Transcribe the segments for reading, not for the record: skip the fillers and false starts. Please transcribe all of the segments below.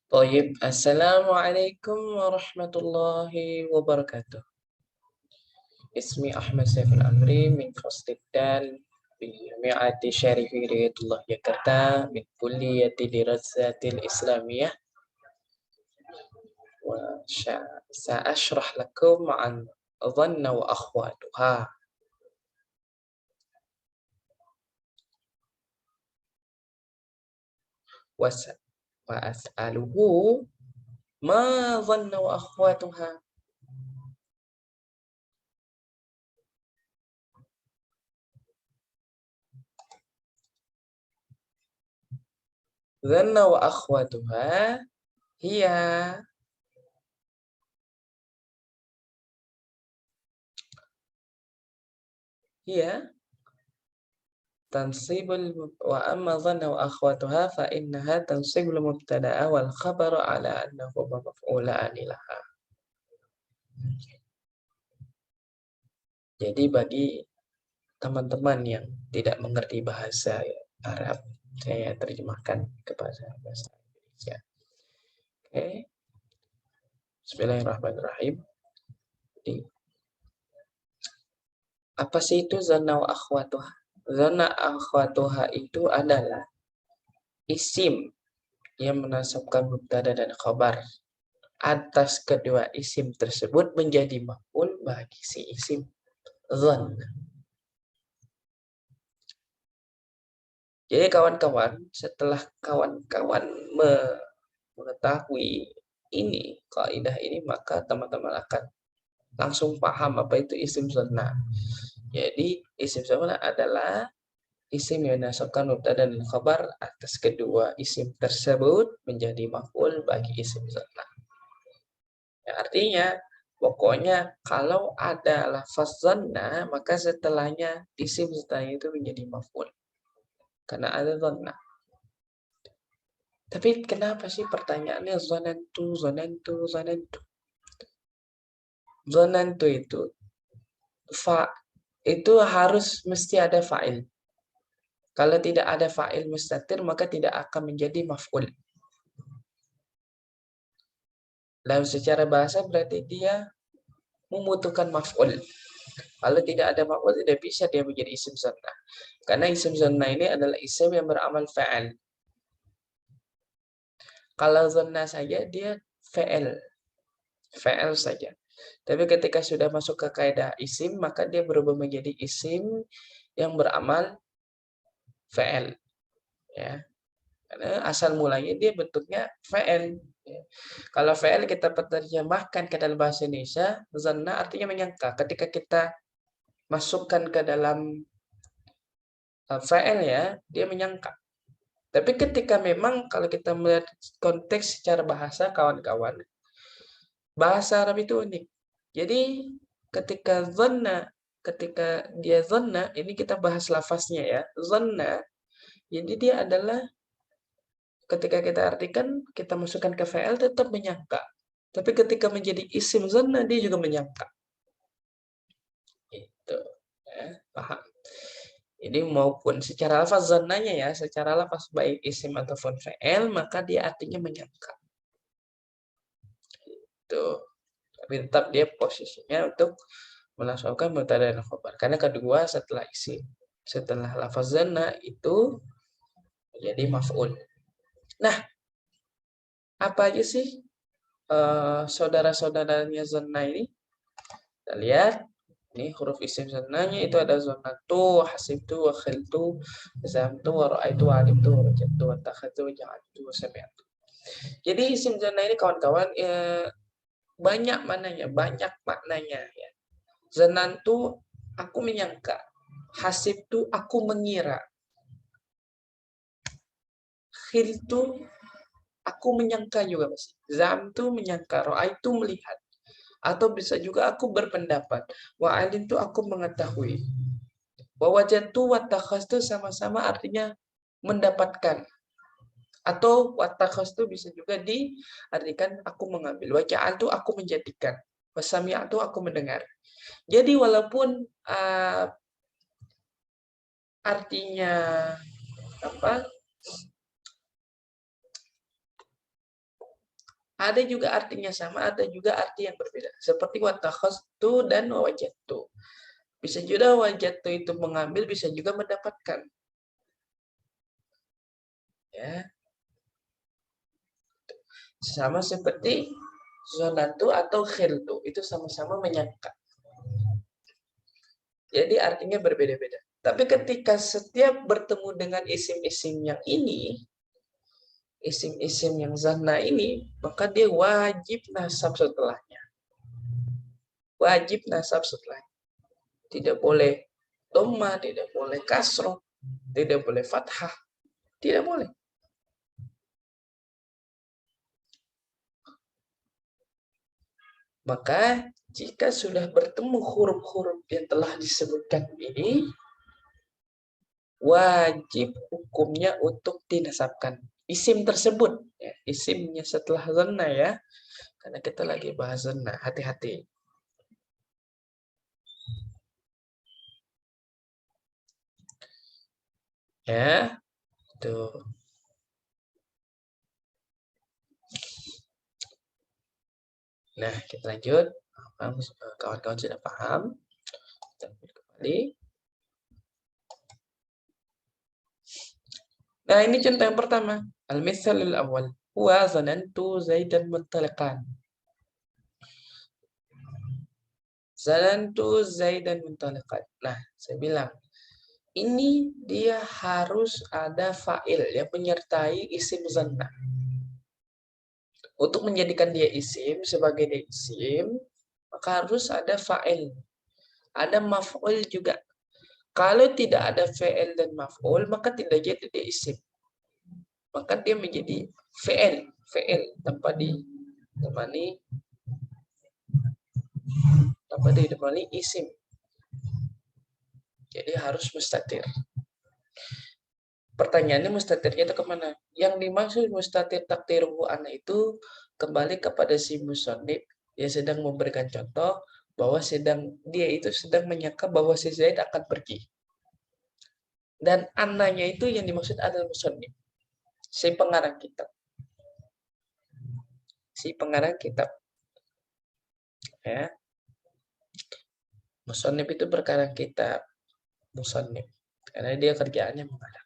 طيب السلام عليكم ورحمة الله وبركاته. اسمي أحمد سيف الأمري من فصل الدال بجامعة شريف هداية الله يكرتا من كلية الدراسات الإسلامية، وسأشرح لكم عن ظن وأخواتها. وأسأله ما ظن وأخواتها. ظن وأخواتها هي هي وأما ظن وأخواتها فإنها تنصب المبتدأ والخبر على أنه مفعولان لها. Jadi bagi teman-teman yang tidak mengerti bahasa Arab, saya terjemahkan ke bahasa Indonesia. Oke. Bismillahirrahmanirrahim. Jadi, apa sih itu zanna wa akhwatuha? Zanna akhwatuha itu adalah isim yang menasabkan mubtada dan khabar atas kedua isim tersebut menjadi maf'ul bagi si isim dhann. Jadi kawan-kawan, setelah kawan-kawan mengetahui ini, kaidah ini, maka teman-teman akan langsung paham apa itu isim dhanna. Jadi isim dhanna adalah isim yang menasabkan mubtada dan khabar atas kedua isim tersebut menjadi maf'ul bagi isim dhanna. Ya, artinya pokoknya kalau ada lafaz dhanna maka setelahnya isim setelahnya itu menjadi maf'ul karena ada dhanna. Tapi kenapa sih pertanyaannya zanantu zanantu zanantu? Zanantu itu harus mesti ada fa'il. Kalau tidak ada fa'il mustatir maka tidak akan menjadi maf'ul. Dalam secara bahasa berarti dia membutuhkan maf'ul. Kalau tidak ada maf'ul tidak bisa dia menjadi isim dhanna. Karena isim dhanna ini adalah isim yang beramal fa'al. Kalau dhanna saja dia fa'al saja. Tapi ketika sudah masuk ke kaidah isim maka dia berubah menjadi isim yang beramal fa'al, ya. Karena asal mulanya dia bentuknya fa'al. Ya. Kalau fa'al kita terjemahkan ke dalam bahasa Indonesia, dhanna artinya menyangka. Ketika kita masukkan ke dalam fa'al ya, dia menyangka. Tapi ketika memang kalau kita melihat konteks secara bahasa kawan-kawan, bahasa Arab itu unik. Jadi ketika dia dhanna, ini kita bahas lafaznya ya. Dhanna, jadi dia adalah ketika kita artikan, kita masukkan ke fa'il tetap menyangka. Tapi ketika menjadi isim dhanna, dia juga menyangka. Itu. Ya, paham. Jadi maupun secara lafaz dhannanya ya, secara lafaz baik isim ataupun fa'il, maka dia artinya menyangka. Itu. Tapi tetap dia posisinya untuk menasabkan mubtada dan khabar. Karena kedua setelah isim. Setelah lafaz dhanna itu jadi maf'ul. Nah, apa aja sih saudara-saudaranya dhanna ini? Kita lihat ini huruf isim dhanna-nya itu ada zanatu, hasibtu, wa khiltu, zamtu, wa ra'aitu, wa alimtu, wa wajadtu, wa takhadtu, wa ja'altu, wa sami'tu. Jadi isim dhanna ini kawan-kawan banyak maknanya ya. Zanantu aku menyangka, hasibtu aku mengira, khiltu aku menyangka juga masih. Zamtu menyangka, ra'aitu melihat. Atau bisa juga aku berpendapat. Wa alimtu aku mengetahui. Wa wajadtu wa takhastu sama-sama artinya mendapatkan. Atau wa takhastu bisa juga diartikan aku mengambil. Wa ja'altu aku menjadikan. Wa sami'tu aku mendengar. Jadi walaupun artinya apa? Ada juga artinya sama, ada juga arti yang berbeda. Seperti watakhastu dan wajadtu. Bisa juga wajadtu itu mengambil, bisa juga mendapatkan. Ya, sama seperti zonantu atau khiltu, itu sama-sama menyangka. Jadi artinya berbeda-beda. Tapi ketika setiap bertemu dengan isim-isim yang ini, isim-isim yang zanna ini, maka dia wajib nasab setelahnya. Wajib nasab setelahnya. Tidak boleh dhamma, tidak boleh kasroh, tidak boleh fathah, tidak boleh. Maka jika sudah bertemu huruf-huruf yang telah disebutkan ini, wajib hukumnya untuk dinasabkan. Isim tersebut, ya, isimnya setelah zanna ya, karena kita lagi bahas zanna, hati-hati. Ya, tuh. Nah, kita lanjut. Kawan-kawan sudah paham? Kita lanjut kembali. Nah, ini contoh yang pertama. Al-mithalul awal. Huwa zanantu Zaidan muntaliqan. Zanantu Zaidan muntaliqan. Nah, saya bilang, ini dia harus ada fa'il yang menyertai isim zanna. Untuk menjadikan dia isim, sebagai dia isim, maka harus ada fa'il. Ada maf'ul juga. Kalau tidak ada fa'il dan maf'ul, maka tidak jadi dia isim. Maka dia menjadi fi'il tanpa ditemani isim. Jadi harus mustatir. Pertanyaannya mustatirnya itu kemana? Yang dimaksud mustatir takdiruhu ana itu kembali kepada si musonib. Dia sedang memberikan contoh bahwa dia itu sedang menyangka bahwa si Zaid akan pergi. Dan ananya itu yang dimaksud adalah musonib. Si pengarang kitab. Ya. Musonib itu berkarang kitab. Musonib. Karena dia kerjaannya mengarang.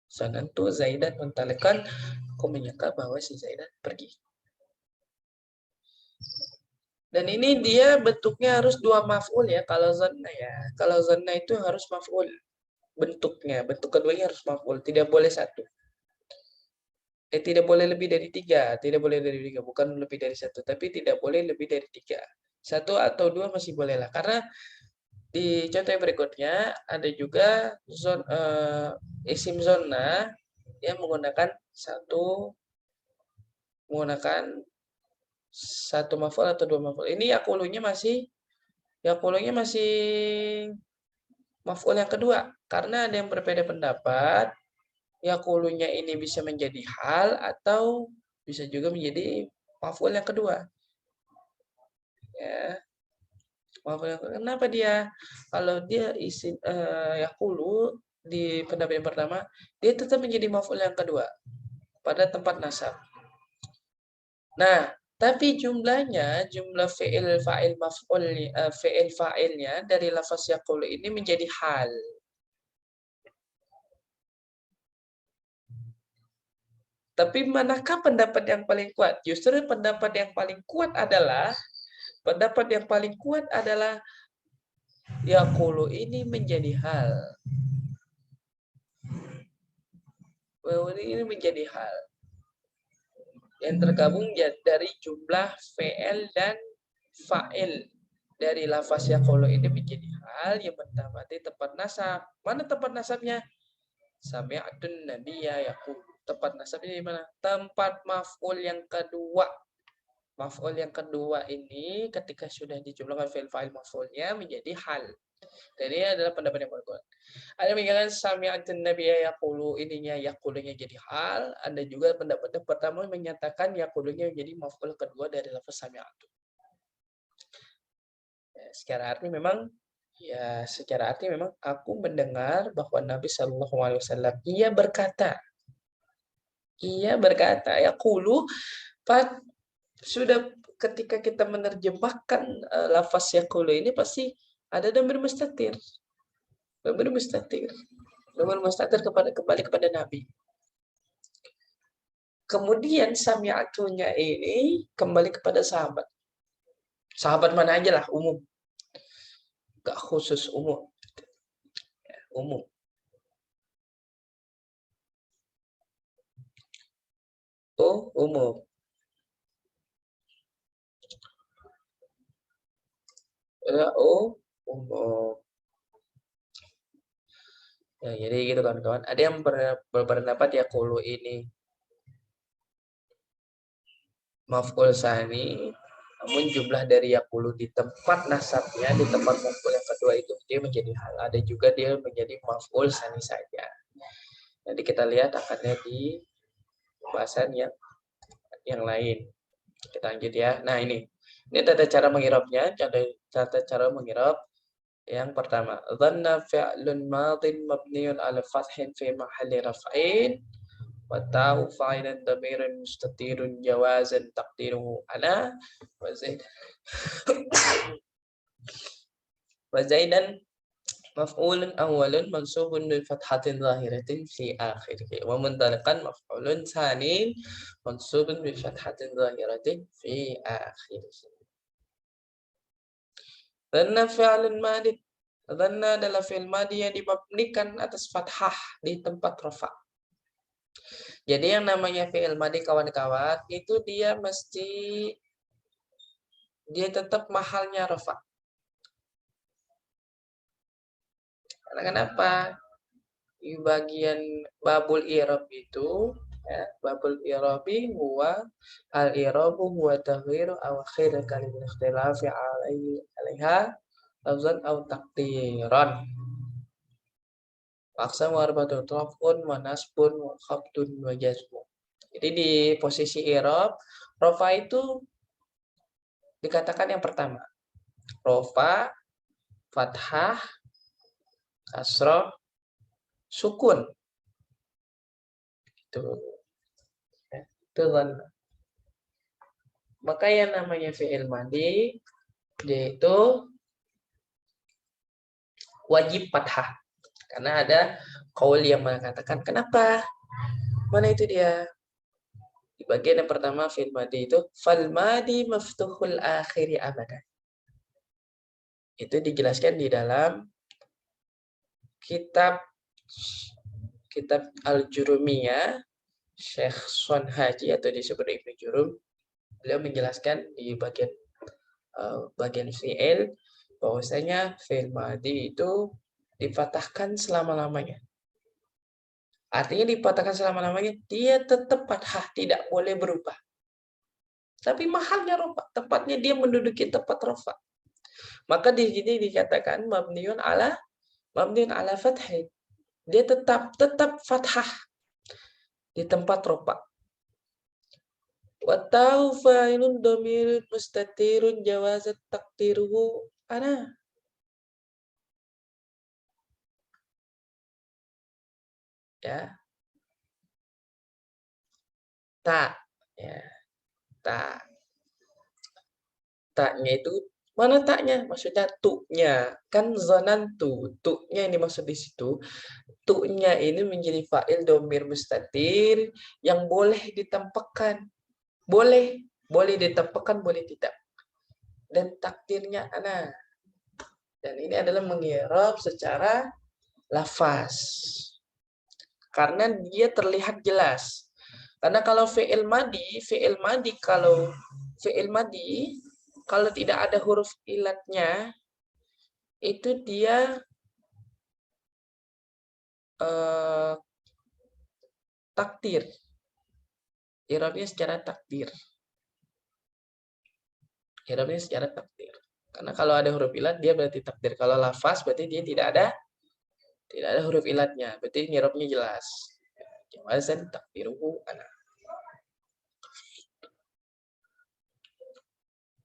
Sanantu Zaidan mentalekan, aku menyangka bahwa si Zaidan pergi. Dan ini dia bentuknya harus dua maf'ul ya, kalau zanna ya. Kalau zanna itu harus maf'ul bentuknya. Bentuk keduanya harus maf'ul, tidak boleh satu. Tidak boleh lebih dari tiga, tidak boleh dari tiga, bukan lebih dari satu, tapi tidak boleh lebih dari tiga. Satu atau dua masih boleh lah, karena di contoh yang berikutnya ada juga isim zona yang menggunakan satu maf'ul atau dua maf'ul. Ini yakulunya masih maf'ul yang kedua, karena ada yang berbeda pendapat. Yakulunya ini bisa menjadi hal atau bisa juga menjadi maf'ul yang kedua. Ya. Kenapa dia? Kalau dia isim yakulu di pendapat yang pertama, dia tetap menjadi maf'ul yang kedua pada tempat nasab. Nah, tapi jumlah fi'il fa'ilnya dari lafaz yaqulu ini menjadi hal. Tapi manakah pendapat yang paling kuat? Justru pendapat yang paling kuat adalah yaqulu ini menjadi hal. Ini menjadi hal yang tergabung dari jumlah fi'il dan fa'il dari lafaz yaqulu ini menjadi hal yang mendapati tempat nasab. Mana tempat nasabnya? Sami'atun nabiyya yaqulu. Tempat nasabnya di mana? Tempat maf'ul yang kedua. Maf'ul yang kedua ini ketika sudah dijumlahkan fi'il fa'il maf'ulnya menjadi hal. Dan ini adalah pendapat yang paling kuat. Ada yang mengatakan sami'atun nabiyya yaqulu, ininya yaqulunya jadi hal. Ada juga pendapat yang pertama menyatakan yaqulunya menjadi maf'ul kedua dari lafaz sami'atun. Secara arti memang aku mendengar bahwa Nabi Shallallahu Alaihi Wasallam ia berkata yaqulu sudah ketika kita menerjemahkan lafaz yaqulu ini pasti ada dhamir mustatir. Dhamir mustatir. Dhamir mustatir kembali kepada Nabi. Kemudian sami'atunya ini kembali kepada sahabat. Sahabat mana aja lah, umum. Gak khusus, umum. Umum. Oh, umum. Oh, umum. Ya, jadi gitu kawan-kawan. Ada yang berpendapat ya kalau ini maf'ul tsani, namun jumlah dari yaqulu di tempat nasabnya, di tempat maf'ul yang kedua itu dia menjadi hal. Ada juga dia menjadi maf'ul tsani saja. Nanti kita lihat akannya di pembahasan yang lain. Kita lanjut ya. Nah, ini tata cara mengirabnya, tata cara mengirab. Yang pertama, dhanna fi'lun madin mabniun ala fathin fi mahalli raf'in wa ta'u fa'ilan dhamirun mustatirun jawazan taqdiruhu ana wa zaid wa zaidan maf'ulun awwalun mansubun bil fathatin zahiratin fi akhirih wa mundaliqan maf'ulun tsanin mansubun bil fathatin zahiratin fi akhirih. Dhanna fi'lun madin. Dhanna adalah fi'il madhi yang dimabnikan atas fathah di tempat rafa. Jadi yang namanya fi'il madhi kawan-kawan itu dia tetap mahalnya rafa. Karena kenapa? Di bagian babul i'rab itu ya, babul i'rabi huwa al-i'rabu huwa taghyiru awakhir kalimat ikhtilafi alaiha lafzan aw taqdiran. Paksa warbatu raf'un wa nasbun wa khabdun wa jazmun. Jadi di posisi i'rab, rafa itu dikatakan yang pertama. Rafa, fathah, kasrah, sukun. Itu kan. Maka yang namanya fi'il madhi yaitu wajib fathah. Karena ada qaul yang mengatakan kenapa? Mana itu dia? Di bagian yang pertama fi'il madhi itu fal madhi maftuhul akhiri abadan. Itu dijelaskan di dalam kitab Al-Jurumiyah Syekh Suan Haji atau disebut Ibnu Jurum. Beliau menjelaskan di bagian fi'il bahwasanya fi'il madhi itu dipatahkan selama-lamanya. Artinya dipatahkan selama-lamanya, dia tetap fathah, tidak boleh berubah. Tapi mahalnya rafa, tepatnya dia menduduki tempat rafa. Maka di sini dikatakan mabniun ala fathah. Dia tetap fathah di tempat rafa. Wa ta'u fa'ilun dhamirun mustatirun jawazat taqdiruhu ana. Ya. Tak. Ya. Tak. Taknya itu mana taknya? Maksudnya tu'nya. Kan zanantu. Tu'nya ini maksud di situ. Tu'nya ini menjadi fa'il dhamir mustatir yang boleh ditempelkan. Boleh ditempelkan, boleh tidak. Dan takdirnya ana. Dan ini adalah mengirab secara lafaz. Karena dia terlihat jelas. Karena kalau fi'il madhi kalau tidak ada huruf ilatnya itu dia takdir. I'rabnya secara takdir. I'rabnya secara takdir. Karena kalau ada huruf ilat dia berarti takdir. Kalau lafaz berarti dia tidak ada huruf ilatnya. Berarti i'rabnya jelas. Jawazan takdiruhu ana.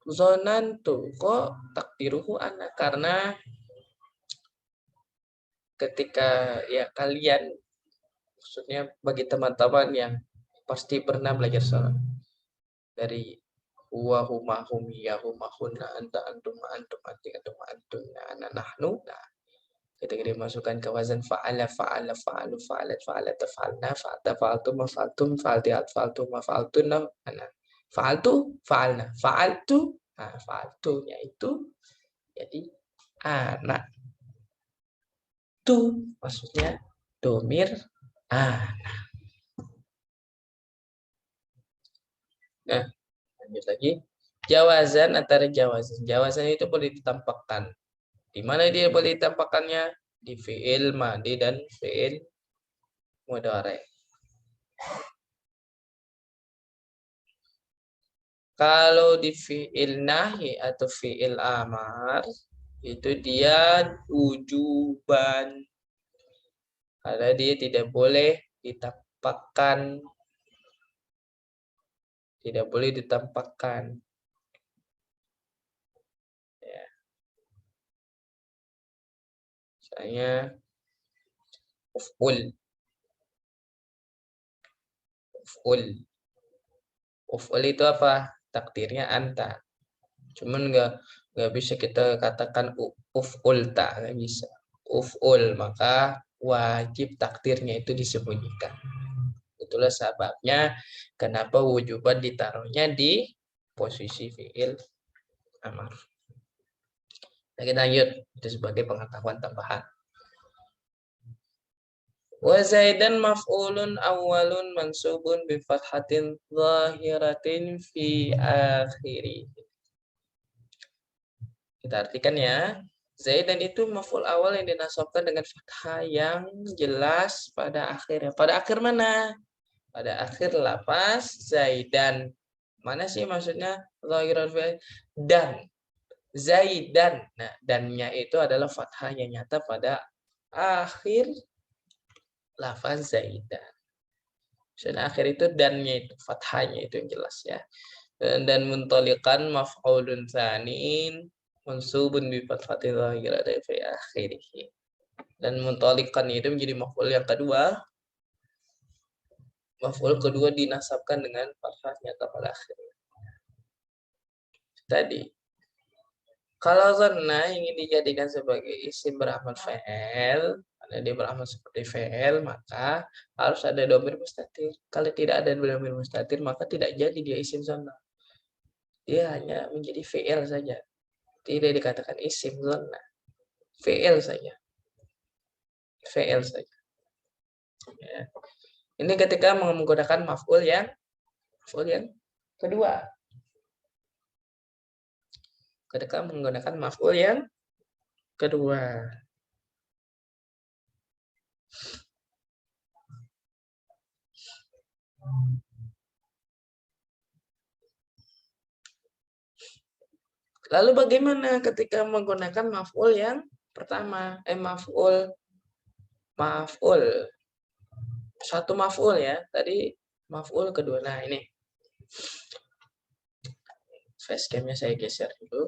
Zonantu kok takdiruhu ana, karena ketika ya kalian, maksudnya bagi teman-teman yang pasti pernah belajar sholat, dari huwa, huma, hum, ya, huma, hunna, anta, antum, antum, anti, antum, antunna, ana, nahnu. Nah, ketika dimasukkan ke wazan fa'ala, fa'ala, fa'alu, fa'alat, fa'alat, fa'alna, fa'ata, fa'altum, fa'altum, fa'altiat, fa'altum, fa'altunna, ana. Fa'altu, fa'alna, fa'altu, nah, fa'altunya itu jadi anak. Tu maksudnya domir anak. Nah, lanjut lagi. Jawazan antara jawazan. Jawazan itu boleh ditampakkan. Di mana dia boleh ditampakkannya? Di fi'il madi dan fi'il mudhari. Kalau di fi'il nahi atau fi'il amar, itu dia wujuban. Karena dia tidak boleh ditampakkan. Tidak boleh ditampakkan. Ya. Misalnya, uf'ul. Uf'ul. Uf'ul itu apa? Takdirnya anta. Cuman nggak bisa kita katakan uf'ul tak, nggak bisa. Uf'ul, maka wajib takdirnya itu disembunyikan. Itulah sebabnya kenapa wujuban ditaruhnya di posisi fi'il amar. Nah, kita lanjut. Itu sebagai pengetahuan tambahan. Wa zaidan maf'ulun awwalun mansubun bi fathatin zahiratin fi akhiri. Kita artikan ya. Zaidan itu maf'ul awal yang dinasabkan dengan fathah yang jelas pada akhirnya. Pada akhir mana? Pada akhir lafaz zaidan. Mana sih maksudnya? Dan. Zaidan. Nah, dannya itu adalah fathah yang nyata pada akhir lafaz zaidan. Maksudnya akhir itu dannya itu, fathahnya itu yang jelas ya. Dan muntalikan maf'ulun tsanin mansubun bi fathatil zahirati fi akhirih. Dan muntalikan itu menjadi maf'ul yang kedua. Maf'ul kedua dinasabkan dengan fathah nyata pada akhirnya. Tadi kalau zanna ingin dijadikan sebagai isim beramal fa'il, karena dia beramal seperti fa'il, maka harus ada dhamir mustatir. Kalau tidak ada dhamir mustatir, maka tidak jadi dia isim zanna. Dia hanya menjadi fi'il saja. Tidak dikatakan isim zanna. Fi'il saja. Fi'il saja. Ya. Ini ketika menggunakan maf'ul yang kedua. Ketika menggunakan maf'ul yang kedua. Lalu bagaimana ketika menggunakan maf'ul yang pertama? Maf'ul. Satu maf'ul ya. Tadi maf'ul kedua. Nah, ini. Facecam-nya saya geser dulu.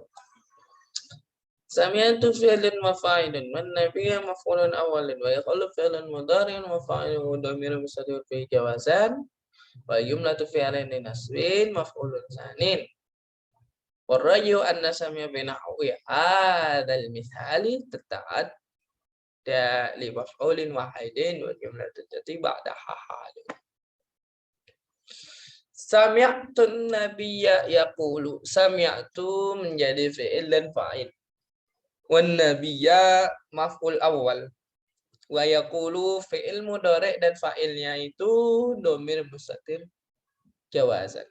Sami'tu fi'lan wa fa'ilun man nabiyya maf'ulun awwalin wa yaqulu fi'lan mudhari'un wa fa'ilun dhamirun mustatir fi jawazan wa jumlatu fi'lin nasbin maf'ulun tsanin. Warraju anna sami'a binahu hadzal mithali tata'adda li maf'ulin wahidin wa jumlatu allati ba'daha hal. Sami'tu nabiyya yaqulu. Sami'tu menjadi fi'il dan fa'il. Wan nabiyya maf'ul awal. Wa yaqulu fi'il mudhari' dan fa'ilnya itu dhamir mustatir jawazan.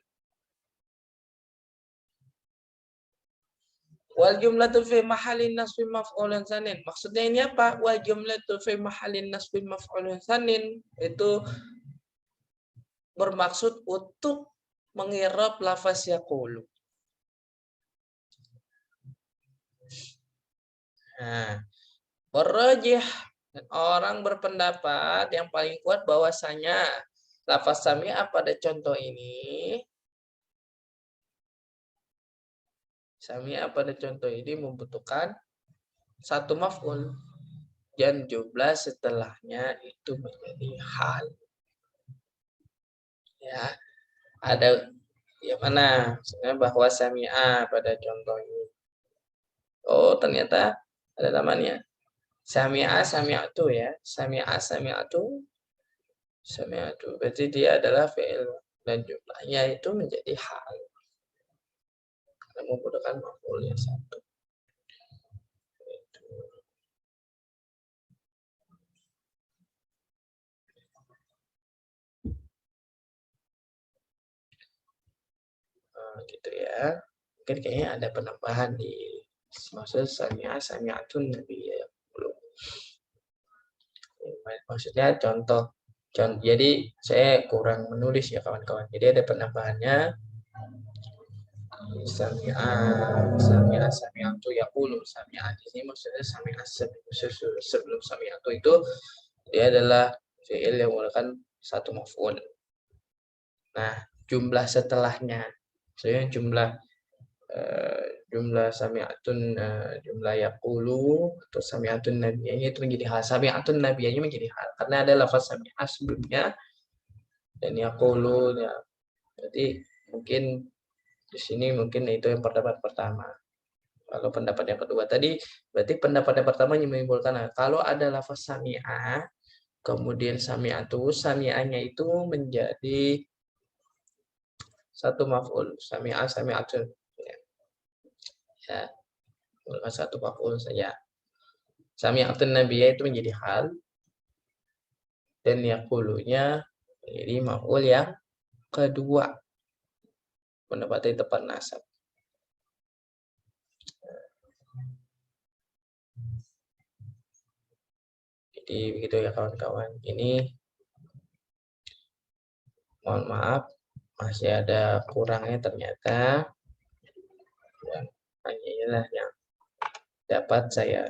Wal jumlatu fi mahallin nasbi maf'ulun tsanin. Maksudnya ini apa? Wal jumlatu fi mahallin nasbi maf'ulun tsanin itu bermaksud untuk mengi'rab lafaz yaqulu. Nah, warrajih, dan orang berpendapat yang paling kuat bahwasanya lafaz sami'a pada contoh ini membutuhkan satu maf'ul dan jumlah setelahnya itu menjadi hal. Ya, ada Yang mana? Sebenarnya bahwa sami'a pada contoh ini. Oh, ternyata ada namanya. Sami'a, sami'atu ya. Sami'a, sami'atu, sami'atu. Berarti dia adalah fi'il dan jumlahnya itu menjadi hal. Karena menggunakan maf'ul yang satu. Gitu ya. Mungkin kayaknya ada penambahan di maksud sami'a, sami'atun nabi ya. Maksudnya contoh. Jadi saya kurang menulis ya kawan-kawan. Jadi ada penambahannya sami'a, sami'a, sami'atu yaqulu. Sami'a di sini maksudnya sami'a sebelum sami'atu itu dia adalah fi'il yang menggunakan satu maf'ul. Nah, jumlah setelahnya, maksudnya jumlah sami'atun, jumlah yaqulu atau sami'atun nabiyanya itu menjadi hal. Sami'atun nabiyanya menjadi hal karena ada lafaz sami'ah sebelumnya dan yaqulu ya. Jadi mungkin di sini mungkin itu yang pendapat pertama. Kalau pendapat yang kedua tadi, berarti pendapat yang pertama yang menimbulkan kalau ada lafaz sami'ah, kemudian sami'atu, sami'ahnya itu menjadi satu maf'ul, sami'ah, sami'atun. Ya, menggunakan satu maf'ul saja. Sami'atun nabiyah itu menjadi hal, dan yaqulunya menjadi maf'ul yang kedua, mendapati tepat nasab. Jadi begitu ya kawan-kawan. Ini mohon maaf masih ada kurangnya ternyata. Dan hanya inilah yang dapat saya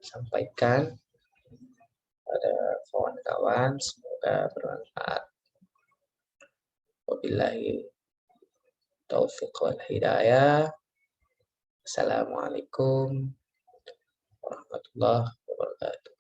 sampaikan pada kawan-kawan. Semoga bermanfaat. Wabillahi taufiq wal hidayah. Assalamualaikum warahmatullahi wabarakatuh.